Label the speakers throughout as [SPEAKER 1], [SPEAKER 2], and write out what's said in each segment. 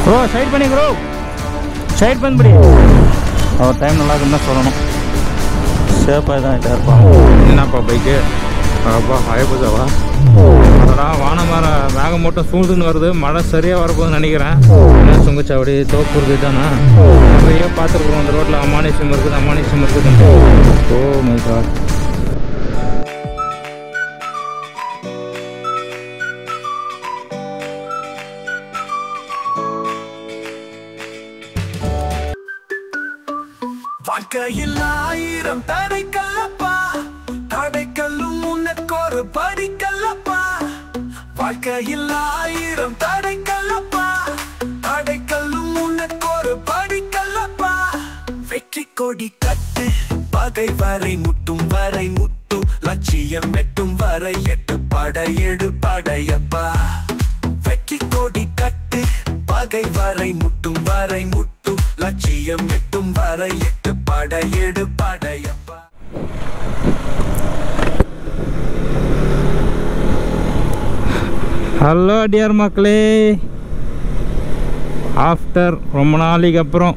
[SPEAKER 1] Bro side பண்ணி bro, side பண்ணி. அவர் time நல்லா இருக்குன்னு தான் சொல்லணும். சேஃபாக தான் ஆகிட்டா இருப்பான். என்னப்பா பைக்கு? அப்பா ஹயபுசாவா? அதெல்லாம் வானம் வர மேகம் மட்டும் சூழ்ந்துன்னு வருது. மழை சரியாக வரப்போகுதுன்னு நினைக்கிறேன். என்ன சுங்கச்சாவடி தோப்புறது தானே? நிறைய பார்த்துருக்குறோம் அந்த ரோட்டில். அமானுஷ்யம் இருக்குது, அமானுஷ்யம் இருக்குது. Oh my god.
[SPEAKER 2] வாழ்க்கையில் ஆயிரம் தடைக்கல்லப்பா, தடைக்கல்லும் உனக்கு ஒரு படிக்கல்லப்பா. வாழ்க்கையில் ஆயிரம் தடைக்கல்லப்பா, தடைக்கல்லும் உனக்கு ஒரு படிக்கல்லப்பா. வெற்றி கொடி கட்டு, பகை வரை முட்டும் வரை முட்டும், லட்சியம் எட்டும் வரை எட்டு படையெடு படையப்பா. வெற்றி கொடி கட்டு, பகை வரை முட்டும் வரை முட்டும், லட்சியம் எட்டும் வரை எட்டு படையெடு படையப்பா.
[SPEAKER 1] ஹலோ டியர் மக்களே, ஆஃப்டர் ரொம்ப நாளைக்கு அப்புறம்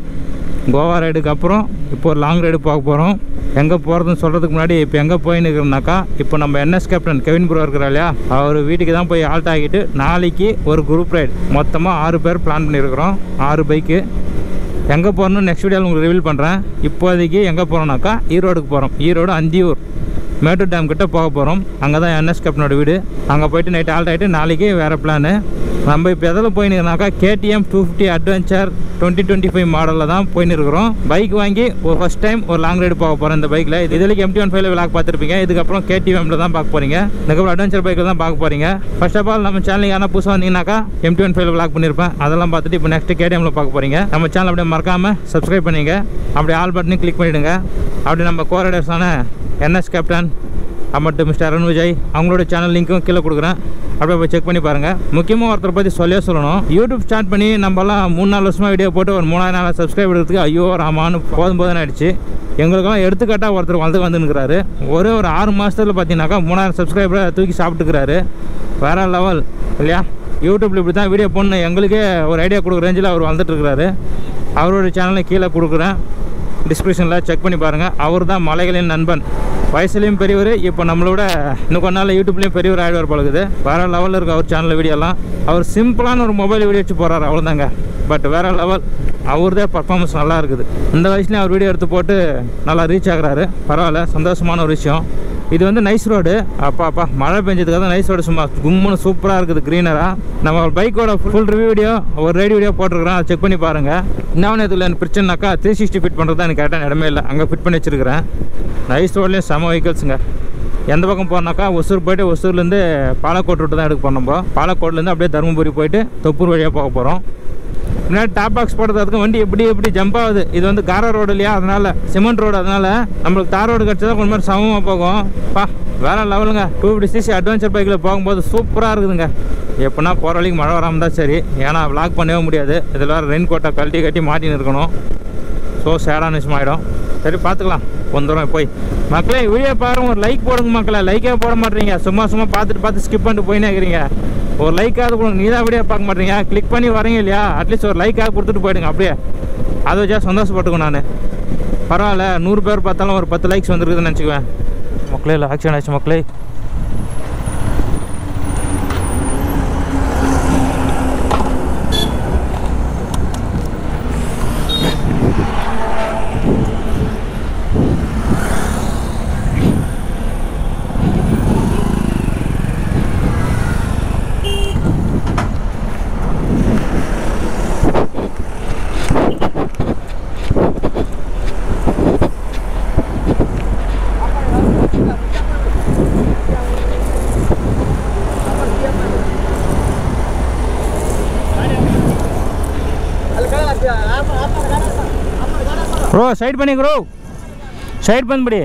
[SPEAKER 1] கோவா ரைடுக்கு அப்புறம் இப்போ ஒரு லாங் ரைடு போக போகிறோம். எங்கே போகிறதுன்னு சொல்கிறதுக்கு முன்னாடி இப்போ எங்கே போயின்னு இருக்கிறோம்னாக்கா, இப்போ நம்ம என்எஸ் கேப்டன் கெவின் ப்ரோ இருக்கிறா இல்லையா, அவர் வீட்டுக்கு தான் போய் ஆல்ட் ஆகிட்டு நாளைக்கு ஒரு குரூப் ரைடு மொத்தமாக 6 பேர் பிளான் பண்ணியிருக்கிறோம். 6 பைக்கு. எங்கே போகிறோன்னு நெக்ஸ்ட் வீடியோவில் உங்களுக்கு ரிவீல் பண்ணுறேன். இப்போதைக்கு எங்கே போகிறோம்னாக்கா ஈரோடுக்கு போகிறோம். ஈரோடு அந்தியூர் மேட்டூர் டேம் கிட்ட போக போகிறோம். அங்கே தான் என்எஸ் கேப்டனோட வீடு. அங்கே போய்ட்டு நைட்டு ஆல்ட் ஆகிட்டு நாளைக்கு வேறு பிளானு. நம்ம இப்போ எதில் போயின்னுனாக்கா KTM 250 அட்வென்ச்சர் 2025 மாடலில் தான் போயின்னு இருக்கிறோம். பைக் வாங்கி ஒரு ஃபஸ்ட் டைம் ஒரு லாங் ரைடு போக போகிறோம் இந்த பைக்கில். இது வரைக்கும் MT-15 விளாக் பார்த்துருப்பீங்க. இதுக்கப்புறம் KTM தான் பார்க்க போகிறீங்க. இதுக்கப்புறம் அட்வென்ச்சர் பைக்கில் தான் பார்க்க போகிறீங்க. ஃபர்ஸ்ட் ஆஃப் ஆல் நம்ம சேனலுக்கு யாரா புதுசாக வந்தீங்கன்னாக்கா MT-15 விளாக் பண்ணியிருப்பேன். அதெல்லாம் பார்த்துட்டு இப்போ நெக்ஸ்ட் KTMல பார்க்க போகிறீங்க. நம்ம சேனல் அப்படியே மறக்காமல் சப்ஸ்கிரைப் பண்ணிங்க. அப்படியே ஆல் பட்டனையும் கிளிக் பண்ணிவிடுங்க. அப்படி நம்ம கோரைடர்ஸான என்எஸ் கேப்டன் அம்மட்டு மிஸ்டர் அருண் விஜய் அவங்களோட சேனல் லிங்க்கும் கீழே கொடுக்குறேன். அப்படியே போய் செக் பண்ணி பாருங்கள். முக்கியமாக ஒருத்தரை பற்றி சொல்லணும். யூடியூப் ஸ்டார்ட் பண்ணி நம்மலாம் 3-4 வருஷமாக வீடியோ போட்டு ஒரு 3000 சப்ஸ்கிரைப் எடுக்கிறதுக்கு ஐயோ ராமான்னு போதும் ஆகிடுச்சு. எங்களுக்கெல்லாம் எடுத்துக்காட்டாக ஒருத்தர் வந்துருக்கிறாரு. ஒரு 6 மாதத்தில் பார்த்தீங்கன்னாக்கா 3000 சப்ஸ்கிரைபரை தூக்கி சாப்பிட்டுக்கிறாரு. வேறு லெவல் இல்லையா? யூடியூப்பில் இப்படி தான் வீடியோ போடணும் எங்களுக்கே ஒரு ஐடியா கொடுக்குற ரேஞ்சில் அவர் வந்துட்டுருக்கிறாரு. அவரோட சேனலை கீழே கொடுக்குறேன், டிஸ்கிரிப்ஷனில் செக் பண்ணி பாருங்கள். அவர் தான் மலைகளின் நண்பன். வயசுலேயும் பெரியவர். இப்போ நம்மளோட இன்னும் கொஞ்ச நாள் யூடியூப்லேயும் பெரியவர் ஆகிடுவார் பழகுது. வேறு லெவலில் இருக்குது அவர் சேனலில் வீடியோலாம். அவர் சிம்பிளான ஒரு மொபைல் வீடியோ வச்சு போகிறாரு, அவ்வளோதாங்க. பட் வேறு லெவல். அவர்தே பர்ஃபார்மன்ஸ் நல்லா இருக்குது. இந்த வயசுலேயும் அவர் வீடியோ எடுத்து போட்டு நல்லா ரீச் ஆகுறாரு. பரவாயில்ல, சந்தோஷமான ஒரு விஷயம். இது வந்து நைஸ் ரோடு. அப்பா மழை பெஞ்சதுக்காக தான் நைஸ் ரோடு சும்மா கும்முன்னு சூப்பராக இருக்குது, க்ரீனராக. நம்ம பைக்கோட ஃபுல் ரிவ்யூ வீடியோ ஒரு ரைடு வீடியோ போட்டிருக்கிறோம், அதை செக் பண்ணி பாருங்கள். இன்னொன்று இதில் எனக்கு பிரச்சனைனாக்கா 360 ஃபிட் பண்ணுறது தான் எனக்கு கரெக்டான இடமே இல்லை. அங்கே ஃபிட் பண்ணி வச்சுருக்கிறேன். நைஸ் ரோட்லேயும் செம வெஹிக்கல்ஸுங்க. எந்த பக்கம் போகிறனாக்கா ஒசூர் போய்ட்டு ஒசூர்லேருந்து பாலக்கோட் ரூட்டு தான் எடுக்க போனோம். பாலக்கோட்லேருந்து அப்படியே தருமபுரி போய்ட்டு தொப்பூர் வழியாக போக போகிறோம். முன்னாடி டாப் பாக்ஸ் போடுறதுக்கு வண்டி எப்படி ஜம்ப் ஆகுது. இது வந்து கார ரோடு இல்லையா, அதனால் சிமெண்ட் ரோடு. அதனால் நம்மளுக்கு தார் ரோடு கிடச்சா கொஞ்சம் மாதிரி சமமாக போகும். வேறு லெவலுங்க. 250cc அட்வென்ச்சர் பைக்கில் போகும்போது சூப்பராக இருக்குதுங்க. எப்படின்னா போகிற வழிக்கு மழை வராமல் தான் சரி. ஏன்னா விளாக் பண்ணவே முடியாது. இதில் வேறு ரெயின் கோட்டை கட்டி மாட்டின்னு இருக்கணும். ஸோ சேடான விஷயம் ஆகிடும். சரி பார்த்துக்கலாம் வந்துடும் போய். மக்களே வீடியோ பாருங்க, ஒரு லைக் போடுங்க மக்களே. லைக்கே போட மாட்டீங்க. சும்மா பார்த்து ஸ்கிப் பண்ணிட்டு போயினே இருக்கிறீங்க. ஒரு லைக்காவது கொடுங்க. நீ தான் வீடியோ பார்க்க மாட்டீங்க, கிளிக் பண்ணி வரீங்க இல்லையா? அட்லீஸ்ட் ஒரு லைக்காக கொடுத்துட்டு போயிடுங்க. அப்படியே அதை வச்சா சந்தோஷப்பட்டுக்கும். நான் பரவாயில்ல, 100 பேர் பார்த்தாலும் ஒரு 10 லைக்ஸ் வந்துருக்குதுன்னு நினச்சிக்குவேன். மக்களே இல்லை ஆக்ஷன் ஆச்சு மக்களே. ப்ரோ சைட் பண்ணி ப்ரோ, சைட் பண்ணி.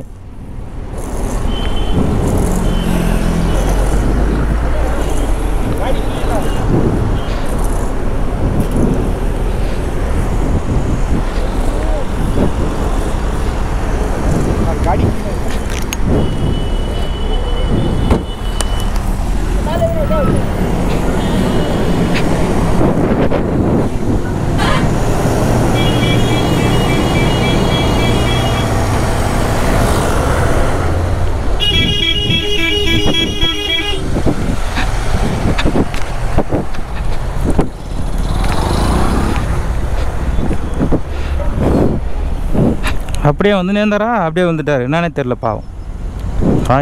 [SPEAKER 1] அப்படியே வந்து நேர்ந்தாரா அப்படியே வந்துட்டார், என்னன்னே தெரில பாவம்.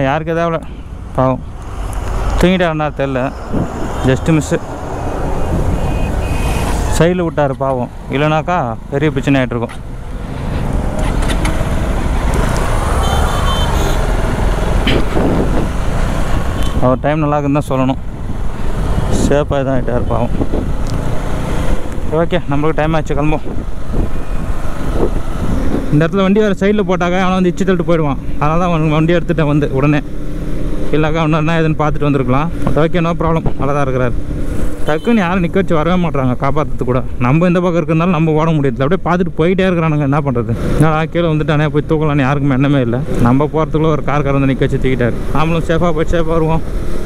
[SPEAKER 1] யாருக்கு எதாவது பாவம் தூங்கிட்டாருன்னா தெரில, ஜஸ்ட்டு மிஸ்ஸு. சைடில் விட்டார் பாவம், இல்லைனாக்கா பெரிய பிரச்சனை ஆகிட்ருக்கும். அவர் டைம் நல்லா இருக்குன்னு தான் சொல்லணும், சேஃபாக தான் ஆகிட்டார் பாவம். ஓகே, நம்மளுக்கு டைம் ஆச்சு, கிளம்பும். இந்த இடத்துல வண்டி வேறு சைடில் போட்டாக்க அவனை வந்து இச்சு தள்ளிட்டு போயிடுவான். அதனால தான் வண்டி எடுத்துகிட்டேன் வந்து உடனே, இல்லைக்கா ஒன்றா எதுன்னு பார்த்துட்டு வந்துருக்கலாம். ஓகே, நோ ப்ராப்ளம், நல்லா தான் இருக்கிறார். டக்குன்னு யாரும் நிற்க வச்சு வரவே மாட்டாங்க காப்பாற்றுறது கூட. நம்ம இந்த பக்கம் இருக்கிறதாலும் நம்ம ஓட முடியாது, அப்படியே பார்த்துட்டு போயிட்டே இருக்கிறானுங்க. என்ன பண்ணுறது, நான் கீழே வந்துட்டானே போய் தூக்கலான்னு யாருக்குமே எண்ணமே இல்லை. நம்ம போகிறதுக்குள்ள ஒரு கார் வந்து நிற்க வச்சு தூக்கிட்டார். நாமளும் சேஃபாக போய் சேஃபாக வருவோம்.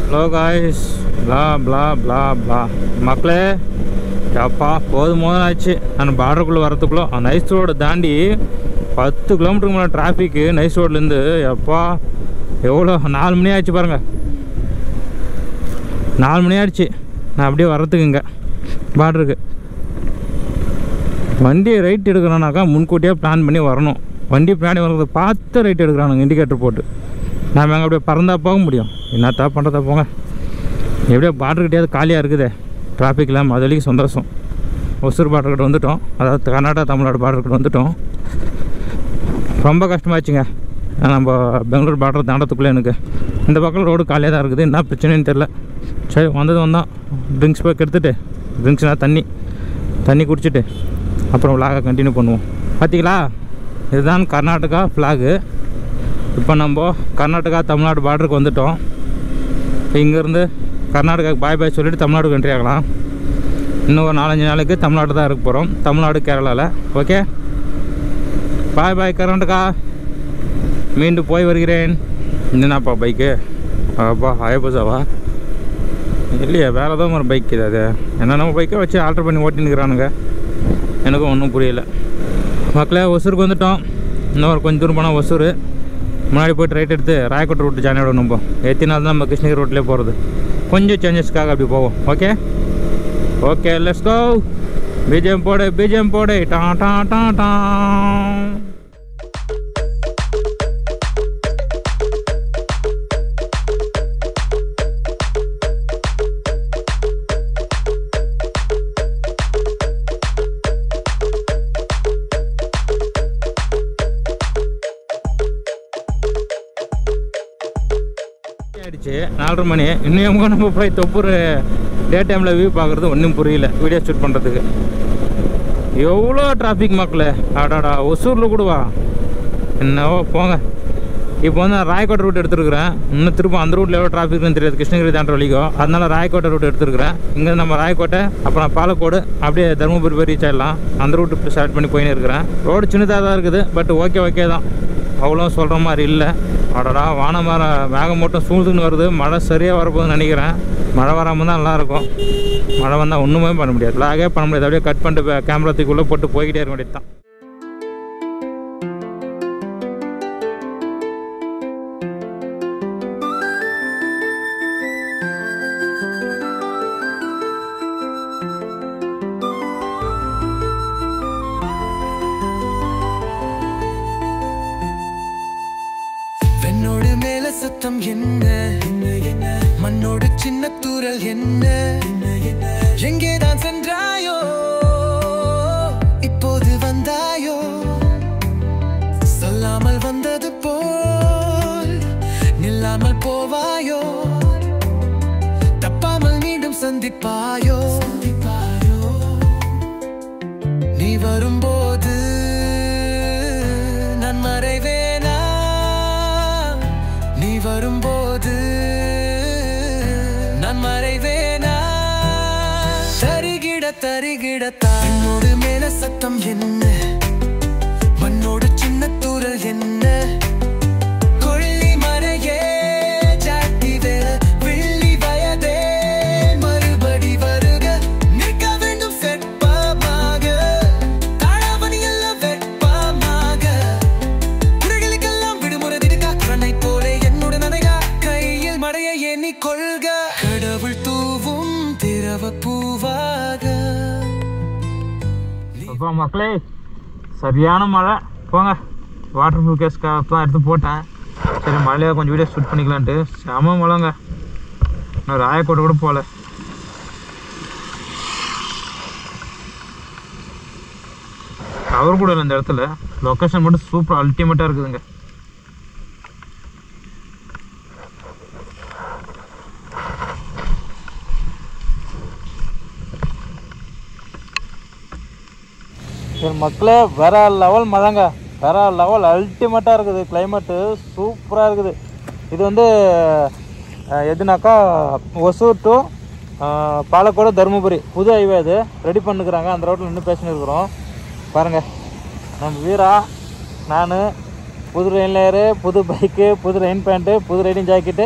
[SPEAKER 1] ஹலோ காய்ஸ், ப்ளா ப்ளா ப்ளா ப்ளா. மக்களே அப்பா போதும் ஆச்சு. நான் பார்டருக்குள்ளே வரத்துக்குள்ளே நைஸ் ரோடு தாண்டி 10 கிலோமீட்டருக்கு மேலே டிராஃபிக்கு நைஸ் ரோட்லேருந்து. எப்பா எவ்வளோ 4 மணி ஆயிடுச்சு பாருங்கள், 4 மணி ஆயிடுச்சு நான் அப்படியே வர்றதுக்குங்க பார்டருக்கு. வண்டியை ரைட் எடுக்கிறானாக்கா முன்கூட்டியே பிளான் பண்ணி வரணும். வண்டி பின்னாடி வர்றதை பார்த்து ரைட் எடுக்கிறானுங்க இண்டிகேட்டர் போட்டு. நாம் எங்கே அப்படியே பறந்தா போக முடியும், என்னத்தா பண்ணுறதா போங்க. எப்படியோ பார்டர்கிட்டையாவது காலியாக இருக்குது, டிராஃபிக் இல்லாமல். அது வரைக்கும் சந்தோஷம். ஒசூர் பார்டர்கிட்ட வந்துவிட்டோம், அதாவது கர்நாடகா தமிழ்நாடு பார்டர்கிட்ட வந்துவிட்டோம். ரொம்ப கஷ்டமாச்சுங்க நம்ம பெங்களூர் பார்டர் தாண்டத்துக்குள்ளே. எனக்கு இந்த பக்கம் ரோடு காலியாக தான் இருக்குது, என்ன பிரச்சனைன்னு தெரில. சரி வந்தோம், ட்ரிங்க்ஸ் போய் எடுத்துகிட்டு, ட்ரிங்க்ஸ்னால் தண்ணி குடிச்சிட்டு அப்புறம் ஃப்ளாகை கண்டினியூ பண்ணுவோம். பார்த்தீங்களா, இதுதான் கர்நாடகா ஃப்ளாகு. இப்போ நம்ம கர்நாடகா தமிழ்நாடு பார்டருக்கு வந்துவிட்டோம். இங்கேருந்து கர்நாடகாவுக்கு பாய் சொல்லிவிட்டு தமிழ்நாடு என்ட்ரி ஆகலாம். இன்னும் ஒரு 4-5 நாளைக்கு தமிழ்நாடு தான் இருக்க போகிறோம், தமிழ்நாடு கேரளாவில். ஓகே, பாய் கர்நாடகா, மீண்டும் போய் வருகிறேன். என்னப்பா பைக்கு, அப்பா ஹயபுசாவா இல்லையா, வேறு ஏதோ ஒரு பைக் இது. அது என்னென்ன பைக்கை வச்சு ஆல்ட்ரு பண்ணி ஓட்டினுக்கிறானுங்க, எனக்கும் ஒன்றும் புரியல. மக்களே ஒசூருக்கு வந்துவிட்டோம். இன்னும் ஒரு கொஞ்சம் தூரம் போனால் ஒசூர். முன்னாடி போய்ட்டு ரைட் எடுத்து ராயக்கோட்டை ரூட்டு ஜாயின் ஆகிடும். நம்ம எத்தினால தான் நம்ம கிருஷ்ணகிரி ரோட்லேயே போகிறது, கொஞ்சம் சேஞ்சஸ்க்காக அப்படி போவோம். Okay let's go. பிஜிஎம் போடு டா டா டா டா. ஆயிடுச்சு 4:30 மணி. இன்னும் நம்ம போய் தொப்பூர் டே டைமில் வியூ பார்க்குறது ஒன்றும் புரியல, வீடியோ ஷூட் பண்ணுறதுக்கு. எவ்வளோ டிராஃபிக் மக்களே, ஆடாடா ஒசூரில் கூடவா, என்னவோ போங்க. இப்போ வந்து நான் ராயக்கோட்டை ரூட் எடுத்துருக்கிறேன். இன்னும் திரும்ப அந்த ரூட்டில் எவ்வளோ டிராஃபிக்னு தெரியாது, கிருஷ்ணகிரி தாண்ட வழிக்கும். அதனால ராயக்கோட்டை ரூட் எடுத்துருக்கிறேன். இங்கே நம்ம ராயக்கோட்டை, அப்புறம் பாலக்கோடு, அப்படியே தருமபுரி போய் ரீச் ஆகிடலாம். அந்த ரூட்டு ஸ்டார்ட் பண்ணி போயின்னு இருக்கிறேன். ரோடு சின்னதாக தான் இருக்குது, பட் ஓகே தான், அவ்வளோ சொல்கிற மாதிரி இல்லை. அடடா வானம் மேகம் மட்டும் சூழ்ந்துன்னு வருது. மழை சரியாக வரப்போகுதுன்னு நினைக்கிறேன். மழை வராமல் தான் நல்லாயிருக்கும். மழை வந்தால் ஒன்றுமே பண்ண முடியாது, லாகே பண்ண முடியாது. அப்படியே கட் பண்ணிட்டு கேமராத்துக்குள்ளே போட்டு போய்கிட்டே இருக்க வேண்டியது தான்.
[SPEAKER 2] என்னோடு மேல சத்தம் என்ன, மண்ணோடு சின்ன தூரல் என்ன, எங்கேதான் சென்றாயோ, இப்போது வந்தாயோ, சொல்லாமல் வந்தது போல் நில்லாமல் போவாயோ, தப்பாமல் மீண்டும் சந்திப்பாயோ, நீ வரும்போது நான் மறைவேனா, நீ வரும்போது நான் மறைவேனா, தருகிடத்தா. என்னோடு மேல சத்தம் என்ன, மண்ணோடு சின்ன தூரல் என்ன, கொள்ளி மறையே ஜாட்டி வேற வெள்ளி வயதே மறுபடி வருக, நிற்க வேண்டும் வெட்பமாக, தாழாமணி எல்லாம் வெட்பமாக, குறைகளுக்கெல்லாம் விடுமுறை திடுக்கா, கண்ணை போலே என்னோட நனைகா, கையில் மடையை எண்ணி கொள்க, கடவுள் தூவும் திரவ பூவாக.
[SPEAKER 1] மக்களே சரியான மழை, போங்க வாட்டர் ப்ரூஃப் கேஸ்க்காக தான் எடுத்து போட்டேன். சரி மழையாக கொஞ்சம் வீடியோ ஷூட் பண்ணிக்கலான்ட்டு. செம மழைங்க, நான் ராயக்கோட்டை கூட போகல. கவர் கூட இல்லை இந்த இடத்துல. லொக்கேஷன் மட்டும் சூப்பர் அல்டிமேட்டாக இருக்குதுங்க. சரி மக்களே, வேற லெவல் மழைங்க, வேற லெவல் அல்டிமேட்டாக இருக்குது. கிளைமேட்டு சூப்பராக இருக்குது. இது வந்து எதுனாக்கா ஒசூர் டு பாலக்கோடு தருமபுரி புது ஹைவே அது ரெடி பண்ணிக்கிறாங்க. அந்த ரோட்டில் நின்று பேசின்னு இருக்கிறோம். பாருங்கள், நம்ம வீரா, நான், புது ரெயின் லேயரு, புது பைக்கு, புது ரெயின் பேண்ட்டு, புது ரைடிங் ஜாக்கெட்டு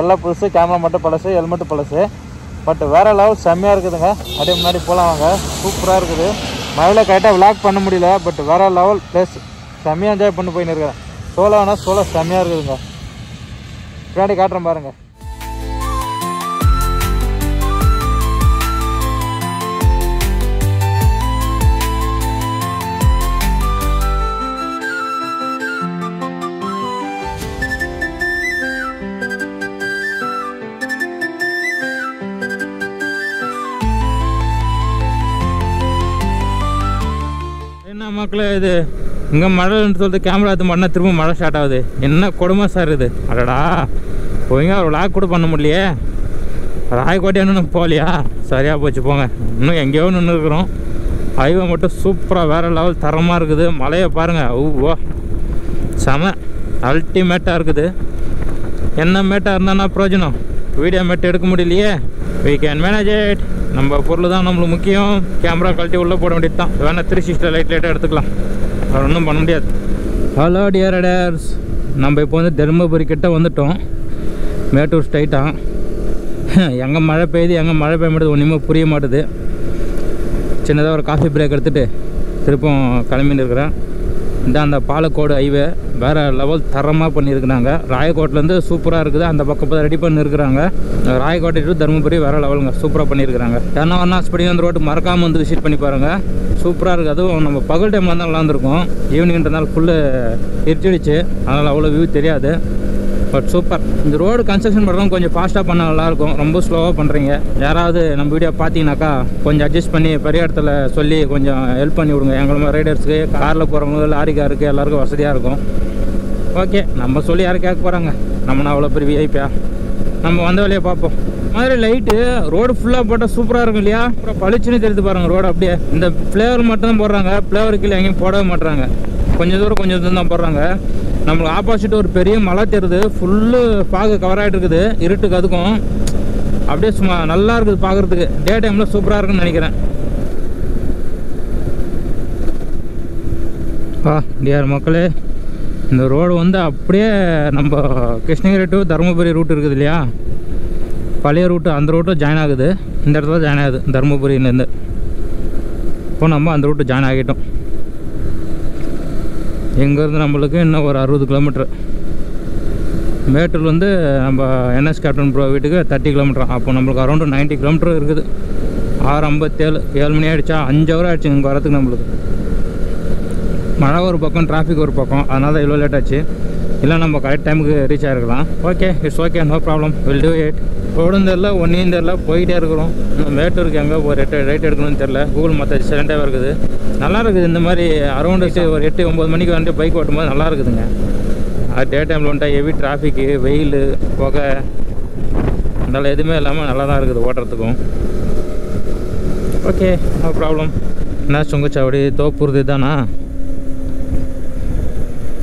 [SPEAKER 1] எல்லாம் புதுசு. கேமரா மட்டும் பழசு, ஹெல்மெட்டு பழசு. பட் வேறு லெவல் செம்மையாக இருக்குதுங்க. அப்படியே முன்னாடி போகலாம் வாங்க. சூப்பராக இருக்குது. மழையில் கரெக்டாக விளாக் பண்ண முடியல, பட் வேறு லெவல் ப்ளஸ் செம்மையாக என்ஜாய் பண்ணி போயின்னு இருக்கிறேன். சோலோனா சோலோ செம்மையாக இருக்குதுங்க. பின்னாடி காட்டுறேன் பாருங்கள். என்ன மக்களே, இது இங்கே மழைன்னு சொல்லிட்டு கேமரா எடுத்து மாட்டினா திரும்ப மழை ஸ்டார்ட் ஆகுது. என்ன கொடுமை சார் இது. அடடா, போய்ங்க ஒரு விளாக் கூட பண்ண முடியலையே. ராயக்கோட்டை இன்னும் போகலையா? சரியாக போச்சு போங்க. இன்னும் எங்கேயோ நின்று இருக்கிறோம். ஹைவே மட்டும் சூப்பராக வேறு லெவல் தரமாக இருக்குது. மழையை பாருங்கள், ஓ செம அல்டிமேட்டாக இருக்குது. என்ன மேட்டாக இருந்தானா பிரயோஜனம், வீடியோ மேட் எடுக்க முடியலையே. we can manage it. நம்ம பொருள் தான் நம்மளுக்கு முக்கியம். கேமரா கழட்டி உள்ளே போட வேண்டியது தான். வேணால் 360 லைட்டாக எடுத்துக்கலாம், அது ஒன்றும் பண்ண முடியாது. ஹலோ டியர் ரைடர்ஸ், நம்ம இப்போ வந்து தருமபுரி கிட்ட வந்துட்டோம். மேட்டூர் ஸ்ட்ரைட்டாக. எங்கே மழை பெய்யுது எங்கே மழை பெய்ய மாட்டேது ஒன்றுமே புரிய மாட்டுது. சின்னதாக ஒரு காஃபி பிரேக் எடுத்துகிட்டு திருப்பும் கிளம்பின்னு இருக்கிறேன். இந்த அந்த பாலக்கோடு ஹைவே வேறு லெவல் தரமாக பண்ணியிருக்கிறாங்க. ராயக்கோட்டிலேருந்து சூப்பராக இருக்குது. அந்த பக்கம் ரெடி பண்ணியிருக்கிறாங்க. ராயக்கோட்டை டு தருமபுரி வேறு லெவலுங்க, சூப்பராக பண்ணியிருக்கிறாங்க. ஏன்னா ஸ்படி அந்த ரோட்டு மறக்காமல் வந்து விசிட் பண்ணி பாருங்கள். சூப்பராக இருக்குது. அதுவும் நம்ம பகல் டைமில் தான் நல்லா இருந்திருக்கும். ஈவினிங்ன்றனால ஃபுல்லு இருச்சிடுச்சு, அதனால் அவ்வளோ வியூ தெரியாது. But super. இந்த ரோடு கன்ஸ்ட்ரக்ஷன் பண்ணுறவங்க கொஞ்சம் ஃபாஸ்ட்டாக பண்ணால் நல்லாயிருக்கும். ரொம்ப ஸ்லோவாக பண்ணுறீங்க. யாராவது நம்ம வீடியோ பார்த்தீங்கன்னாக்கா கொஞ்சம் அட்ஜஸ்ட் பண்ணி பெரிய இடத்துல சொல்லி கொஞ்சம் ஹெல்ப் பண்ணி விடுங்க. எங்களை ரைடர்ஸுக்கு, காரில் போகிறவங்க, லாரிக்காருக்கு எல்லாருக்கும் வசதியாக இருக்கும். ஓகே, நம்ம சொல்லி யாரும் கேட்க போகிறாங்க. நம்மனா அவ்வளோ பெரிய விஐபியா, நம்ம வந்த வேலையை பார்ப்போம். மாதிரி லைட்டு ரோடு ஃபுல்லாக போட்டால் சூப்பராக இருக்கும் இல்லையா? அப்புறம் பளிச்சுன்னு தெரிஞ்சு பாருங்கள் ரோடு. அப்படியே இந்த ஃப்ளேவர் மட்டும் தான் போடுறாங்க, ஃப்ளேவர் கீழே எங்கேயும் போடவே மாட்டுறாங்க. கொஞ்சம் தூரம் தான் போடுறாங்க. நம்மளுக்கு ஆப்போசிட் ஒரு பெரிய மலை தெரியுது. ஃபுல்லு பார்க்க கவர் ஆகிட்டு இருக்குது இருட்டுக்கு. அதுக்கும் அப்படியே சும்மா நல்லா இருக்குது பார்க்குறதுக்கு. டே டைமில் சூப்பராக இருக்குன்னு நினைக்கிறேன். டியர் மக்களே, இந்த ரோடு வந்து அப்படியே நம்ம கிருஷ்ணகிரி டு தருமபுரி ரூட் இருக்குது இல்லையா, பழைய ரூட்டு, அந்த ரூட்டு ஜாயின் ஆகுது. இந்த இடத்துல ஜாயின் ஆகுது தருமபுரியிலேருந்து. இப்போ நம்ம அந்த ரூட்டு ஜாயின் ஆகிட்டோம். இங்கேருந்து நம்மளுக்கு இன்னும் ஒரு 60 கிலோமீட்ரு. மேட்டூர் வந்து நம்ம என்எஸ் கேப்டன் ப்ரோ வீட்டுக்கு 30 கிலோமீட்டர். அப்போ நம்மளுக்கு அரௌண்டு 90 கிலோமீட்டர் இருக்குது. 6:57, 7 மணி ஆகிடுச்சா, 5 ஹவர் ஆகிடுச்சு இங்கே வரத்துக்கு. நம்மளுக்கு மழை ஒரு பக்கம், டிராஃபிக் ஒரு பக்கம், அதனால தான் இவ்வளோ லேட் ஆச்சு. இல்லை நம்ம கரெக்ட் டைமுக்கு ரீச் ஆகிருக்கலாம். Okay, it's okay, no problem, will do it. ரோடும் தெரில, ஒன்றையும் தெரில, போயிட்டே இருக்கிறோம். மேட்டூருக்கு எங்கே ஒரு ரைட் எடுக்கணும்னு தெரில. கூகுள் மற்ற சைலண்டாக இருக்குது. நல்லா இருக்குது. இந்த மாதிரி அரௌண்டு ஒரு 8-9 மணிக்கு வந்துட்டு பைக் ஓட்டும்போது நல்லா இருக்குதுங்க. அது டே டைமில் வந்துட்டா ஹெவி டிராஃபிக்கு, வெயில், புகை, அதனால் எதுவுமே இல்லாமல் நல்லா தான் இருக்குது ஓட்டுறதுக்கும். Okay, no problem. என்ன சுங்கச்சாவடி தோப்புறது தானா?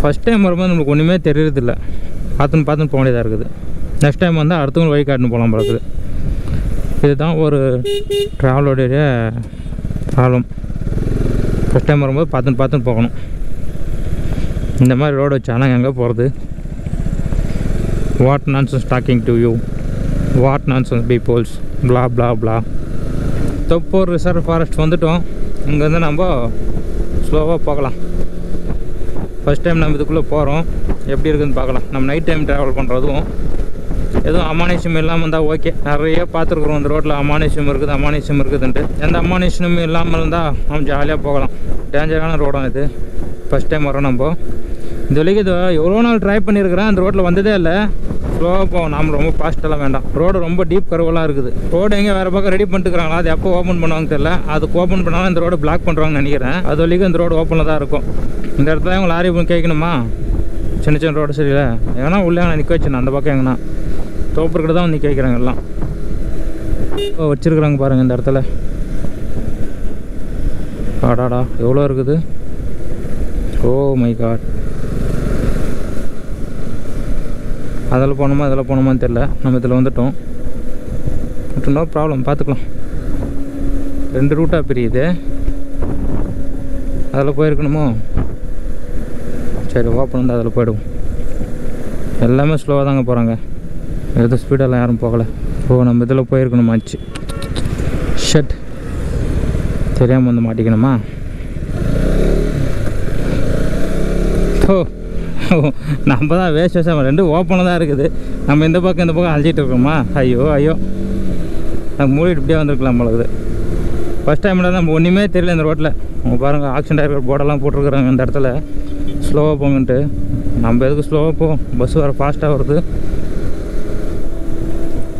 [SPEAKER 1] ஃபஸ்ட் டைம் வரும்போது நம்மளுக்கு ஒன்றுமே தெரியறதில்ல. பார்த்துன்னு போக வேண்டியதாக இருக்குது. நெக்ஸ்ட் டைம் வந்து அடுத்தவங்க வழி காட்டுன்னு போகலாம் போல இருக்குது. இதுதான் ஒரு ட்ராவலோடைய ப்ராப்ளம். ஃபஸ்ட் டைம் வரும்போது பார்த்துன்னு போகணும். இந்த மாதிரி ரோடு வச்சானா எங்கே போகிறது? What nonsense talking to you, what nonsense peoples, blah blah blah. Thoppur reserve forest வந்துவிட்டோம். இங்கேருந்து நம்ம ஸ்லோவாக போகலாம். ஃபஸ்ட் டைம் நம்ம இதுக்குள்ளே போகிறோம், எப்படி இருக்குதுன்னு பார்க்கலாம். நம்ம நைட் டைம் ட்ராவல் பண்ணுறதும் எதுவும் அமானுஷ்யம் இல்லாமல் இருந்தால் ஓகே. நிறைய பார்த்துருக்குறோம் இந்த ரோட்டில் அமானுஷ்யம் இருக்குதுன்ட்டு. எந்த அமானுஷ்யமும் இல்லாமல் இருந்தால் நம்ம ஜாலியாக போகலாம். டேஞ்சரான ரோடும் இது. ஃபஸ்ட் டைம் வரோம் நம்ம. இந்த வரைக்கும் இது எவ்வளோ நாள் ட்ரை பண்ணியிருக்கிறேன், அந்த ரோட்டில் வந்ததே இல்லை. ஸ்லோவாக போகும், நாம் ரொம்ப ஃபாஸ்ட்டெல்லாம் வேண்டாம். ரோடு ரொம்ப டீப் கர்வெல்லாம் இருக்குது. ரோடு எங்கே வேறு பக்கம் ரெடி பண்ணிட்டுருக்காங்களா, அது எப்போ ஓப்பன் பண்ணுவாங்க தெரியல. அதுக்கு ஓப்பன் பண்ணாலும் இந்த ரோடு பிளாக் பண்ணுறாங்கன்னு நினைக்கிறேன். அது வரைக்கும் இந்த ரோடு ஓப்பனில் தான் இருக்கும். இந்த இடத்துல அவங்க லாரி கேட்கணுமா, சின்ன சின்ன ரோடு சரியில்லை. எங்கன்னா உள்ளே நிற்க வச்சுண்ணா, அந்த பக்கம் எங்கன்னா தோப்புக்கிட்ட தான் நிற்க வைக்கிறாங்க எல்லாம். வச்சுருக்குறாங்க பாருங்கள் இந்த இடத்துல. ஆடாடா எவ்வளோ இருக்குது. Oh my god. அதில் போகணுமா இதில் போகணுமான்னு தெரில. நம்ம இதில் வந்துட்டோம். நோ ப்ராப்ளம், பார்த்துக்கலாம். 2 ரூட்டாக பிரியுது. அதில் போயிருக்கணுமோ? சரி ஓப்பன் வந்து அதில் போய்டுவோம். எல்லாமே ஸ்லோவாக தாங்க போகிறாங்க, எதுவும் ஸ்பீடெல்லாம் யாரும் போகலை. ஓ நம்ம இதில் போயிருக்கணுமாச்சு. ஷட், தெரியாமல் வந்து மாட்டிக்கணுமா? ஓ நம்ம தான் வேஸ்ட் 2 ஓப்பனில் தான் இருக்குது. நம்ம இந்த பக்கம் அழிச்சிட்டு இருக்கோமா? ஐயோ ஐயோ, நம்ம மூடிட்டு இப்படியே வந்திருக்கலாம் போலகுது. ஃபஸ்ட் டைமில் தான் நம்ம ஒன்றுமே தெரியல இந்த ரோட்டில். அவங்க பாருங்கள் ஆக்சிடென்ட் ஆகிற போர்டெல்லாம் போட்டிருக்குறாங்க இந்த இடத்துல, ஸ்லோவாக போங்கன்ட்டு. நம்ம எதுக்கு ஸ்லோவாக போவோம், பஸ் வர ஃபாஸ்ட்டாக வருது.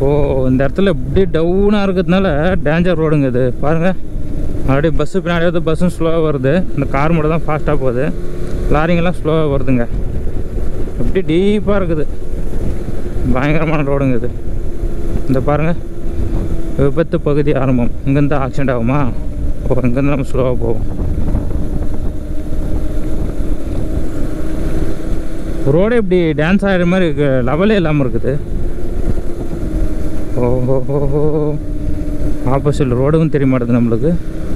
[SPEAKER 1] ஓ இந்த இடத்துல இப்படி டவுனாக இருக்கிறதுனால டேஞ்சர் ரோடுங்க இது. பாருங்கள் அப்படியே பஸ்ஸு பின்னாடி வந்து பஸ்ஸும் ஸ்லோவாக வருது. இந்த கார் மட்டும் தான் ஃபாஸ்ட்டாக போகுது, லாரிங்கெல்லாம் ஸ்லோவாக வருதுங்க. எப்படி டீப்பாக இருக்குது, பயங்கரமான ரோடுங்க இது. இந்த பாருங்கள், விபத்து பகுதி ஆரம்பம். இங்கேருந்து ஆக்சிடென்ட் ஆகுமா? ஓ இங்கேருந்து நம்ம ஸ்லோவாக போவோம். ரோடே இப்படி டான்ஸ் ஆகிற மாதிரி லெவலே இல்லாமல் இருக்குது. ஓஹோ, ஆப்போசிட் ரோடுக்கும் தெரிய மாட்டேது நம்மளுக்கு.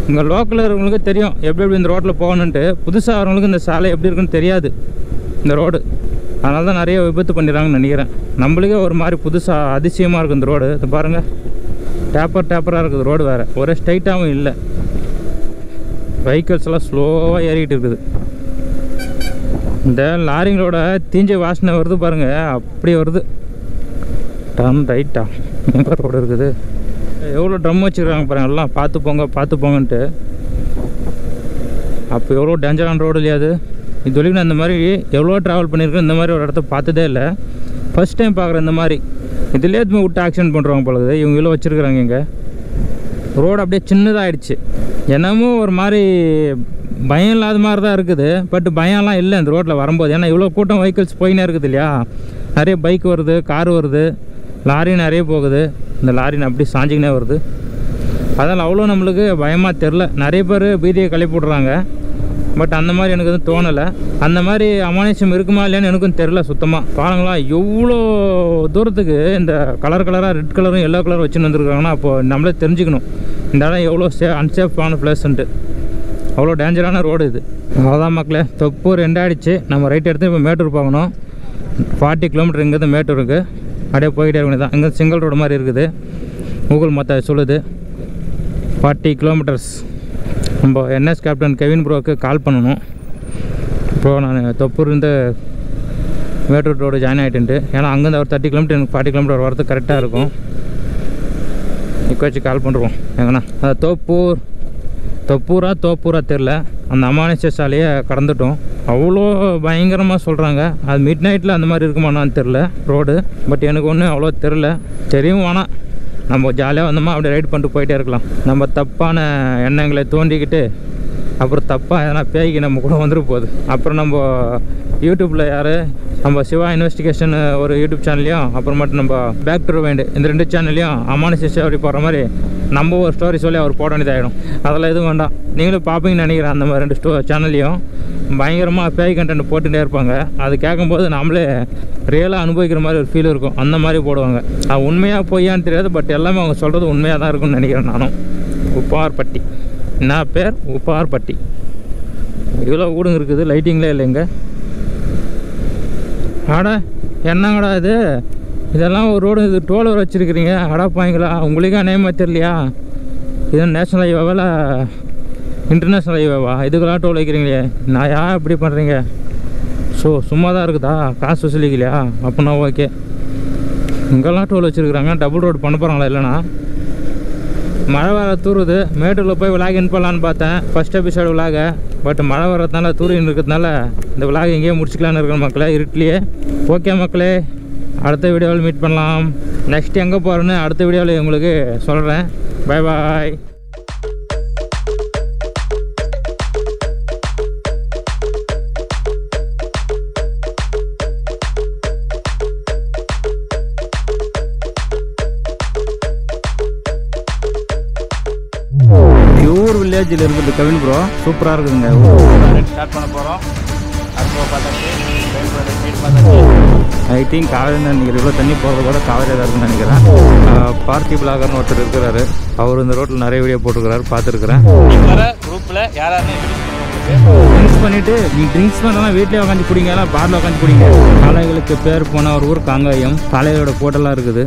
[SPEAKER 1] இங்கே லோக்கலில் இருக்கிறவங்களுக்கு தெரியும் எப்படி இந்த ரோட்டில் போகணுன்ட்டு. புதுசாக வரவங்களுக்கு இந்த சாலை எப்படி இருக்குன்னு தெரியாது இந்த ரோடு. அதனால தான் நிறைய விபத்து பண்ணிடுறாங்கன்னு நினைக்கிறேன். நம்மளுக்கே ஒரு மாதிரி புதுசாக அதிசயமாக இருக்குது இந்த ரோடு. இது பாருங்கள், டேப்பராக இருக்குது ரோடு. வேறு ஒரே ஸ்ட்ரைட்டாகவும் இல்லை. வெஹிக்கிள்ஸ் எல்லாம் ஸ்லோவாக ஏறிக்கிட்டு இருக்குது. இந்த லாரிங்களோட தீஞ்ச வாசனை வருது பாருங்கள், அப்படி வருது. டர்ன் ரைட்டா எங்கே ரோடு இருக்குது. எவ்வளோ ட்ரம் வச்சுருக்காங்க பாருங்கள், எல்லாம் பார்த்து போங்கன்ட்டு. அப்போ எவ்வளோ டேஞ்சரான ரோடு இல்லையா அது. இது வரைக்கும் நான் இந்த மாதிரி எவ்வளோ ட்ராவல் பண்ணியிருக்கேன், இந்த மாதிரி ஒரு இடத்த பார்த்ததே இல்லை. ஃபஸ்ட் டைம் பார்க்குறேன் இந்த மாதிரி. இதிலே எதுவுமே விட்டு ஆக்சிடென்ட் பண்ணுறாங்க போலது. இவங்க இவ்வளோ வச்சுருக்குறாங்க. இங்கே ரோடு அப்படியே சின்னதாகிடுச்சு. என்னமோ ஒரு மாதிரி பயம் இல்லாத மாதிரி தான் இருக்குது. பட் பயம்லாம் இல்லை இந்த ரோட்டில் வரும்போது. ஏன்னா இவ்வளோ கூட்டம் வெஹிக்கிள்ஸ் போயினே இருக்குது இல்லையா. நிறைய பைக் வருது, கார் வருது, லாரி நிறைய போகுது. இந்த லாரின்னு அப்படி சாஞ்சிக்கினே வருது. அதனால் அவ்வளோ நம்மளுக்கு பயமாக தெரில. நிறைய பேர் பீதியை கிளப்பி விட்றாங்க. பட் அந்த மாதிரி எனக்கு எதுவும் தோணலை. அந்த மாதிரி அமானுஷ்யம் இருக்குமா இல்லையான்னு எனக்கும் தெரில சுத்தமாக. பாருங்களா எவ்வளோ தூரத்துக்கு இந்த கலராக ரெட் கலரும் எல்லோ கலரும் வச்சுன்னு வந்துருக்காங்கன்னா, அப்போது நம்மளே தெரிஞ்சுக்கணும் இந்த இடம் எவ்வளோ அன்சேஃபான பிளேஸ்ன்ட்டு. அவ்வளோ டேஞ்சரான ரோடு இது. அவ்வளோதான் மக்களே, தொப்பூர் ரெண்டாயிடுச்சு. நம்ம ரைட் எடுத்து இப்போ மேட்டூர் போகணும். 40 கிலோமீட்டர் இங்கேருந்து மேட்டூருக்கு அப்படியே போய்கிட்டே இருக்கணும். தான் இங்கே சிங்கிள் ரோடு மாதிரி இருக்குது. கூகுள் மற்ற சொல்லுது 40 கிலோமீட்டர்ஸ். நம்ம என்எஸ் கேப்டன் கெவின் ப்ரோவுக்கு கால் பண்ணணும். இப்போது நான் தொப்பூர்லேருந்து மேட்டூர் ரோடு ஜாயின் ஆகிட்டுன்ட்டு. ஏன்னா அங்கேருந்து ஒரு 30 கிலோமீட்டர் எனக்கு 40 கிலோமீட்டர் வரது கரெக்டாக இருக்கும். நிற்க வச்சு கால் பண்ணுறோம். எங்கன்னா அது தோப்பூரா தெரில. அந்த அமானுஷ்ய சாலையை கடந்துட்டோம். அவ்வளோ பயங்கரமாக சொல்கிறாங்க. அது மிட் நைட்டில் அந்த மாதிரி இருக்குமானான்னு தெரில ரோடு. பட் எனக்கு ஒன்றும் அவ்வளோ தெரில. தெரியும் வேணாம், நம்ம ஜாலியாக வந்தோமா அப்படியே ரைட் பண்ணிட்டு போயிட்டே இருக்கலாம். நம்ம தப்பான எண்ணங்களை தோண்டிக்கிட்டு அப்புறம் தப்பாக எதனா பேய்க்கு நம்ம கூட வந்துட்டு போகுது. அப்புறம் நம்ம யூடியூப்பில் நம்ம சிவா இன்வெஸ்டிகேஷன் ஒரு யூடியூப் சேனல்லையும், அப்புறம் மட்டும் நம்ம பேக் டு ரிவைண்ட் இந்த 2 சேனல்லையும் அமானுஷ்ய ஸ்டோரி போடுற மாதிரி நம்ம ஒரு ஸ்டோரி சொல்லி அவர் போட வேண்டியதாகிடும். அதெல்லாம் எதுவும் வேண்டாம். நீங்களும் பார்ப்பீங்கன்னு நினைக்கிறேன். அந்த மாதிரி 2 சேனல்லையும் பயங்கரமாக பேய் கண்டென்ட் போட்டுகிட்டே இருப்பாங்க. அது கேட்கும்போது நம்மளே ரியலாக அனுபவிக்கிற மாதிரி ஒரு ஃபீல் இருக்கும். அந்த மாதிரி போடுவாங்க. அது உண்மையாக பொய்யான்னு தெரியாது. பட் எல்லாமே அவங்க சொல்கிறது உண்மையாக தான் இருக்கும்னு நினைக்கிறேன் நானும். உப்பார்பட்டி, என்ன பேர்? உப்பார்பட்டி. இவ்வளோ ஊடுங்க இருக்குது, லைட்டிங்லே இல்லைங்க. ஆடா என்னங்கடா இதெல்லாம் ஒரு ரோடு, இது டோலர் வச்சுருக்கிறீங்க. அடாப்பாங்களா, உங்களுக்கே அநேகமாக தெரியலையா? இது நேஷ்னல் ஹைவேவா இல்லை இன்டர்நேஷ்னல் ஹைவேவா? இதுக்கெல்லாம் டோல் வைக்கிறீங்களே, நான் யார் இப்படி பண்ணுறீங்க? சும்மா தான் இருக்குதா, காசு வசூலிக்கலையா? அப்படின்னா ஓகே. இங்கெல்லாம் டோல் வச்சுருக்குறாங்க. டபுள் ரோடு பண்ண போகிறாங்களா? இல்லைனா மழை வர தூருது. மேட்டூரில் போய் விலாக் இன் பண்ணலான்னு பார்த்தேன், ஃபஸ்ட் எபிசோடு விலாக. பட் மழை வர்றதுனால தூரின்னு இருக்கிறதுனால இந்த விலாக் எங்கேயே முடிச்சிக்கலான்னு இருக்கிற மக்களே, இருட்டிலேயே. ஓகே மக்களே, அடுத்த வீடியோவில் மீட் பண்ணலாம். நெக்ஸ்ட் எங்கே போகிறேன்னு அடுத்த வீடியோவில் உங்களுக்கு சொல்கிறேன். Bye bye. பியூர் வில்லேஜில் இருக்குது கவின் ப்ரோ, சூப்பராக இருக்குதுங்க. ஸ்டார்ட் பண்ண போகிறோம். ஐ திங்க் காவேரி தான் நினைக்கிறேன். இவ்வளோ தண்ணி போகிறது கூட காவேரியாக தான் இருக்குன்னு நினைக்கிறேன். பார்த்தி பிளாகர்னு ஒருத்தர் இருக்கிறாரு, அவர் இந்த ரோட்டில் நிறைய வீடியோ போட்டிருக்கிறாரு, பார்த்துருக்குறேன். வர குரூப்பில் யாராருன்னு ட்ரிங்க்ஸ் பண்ணிவிட்டு, நீங்கள் ட்ரிங்க்ஸ் பண்ணலாம் வீட்டிலே உட்காந்து குடிங்க, பாரில் உட்காந்து குடிங்க. காளைகளுக்கு பேர் போன ஒரு ஊர் காங்காயம். காளைகளோட போட்டெல்லாம் இருக்குது.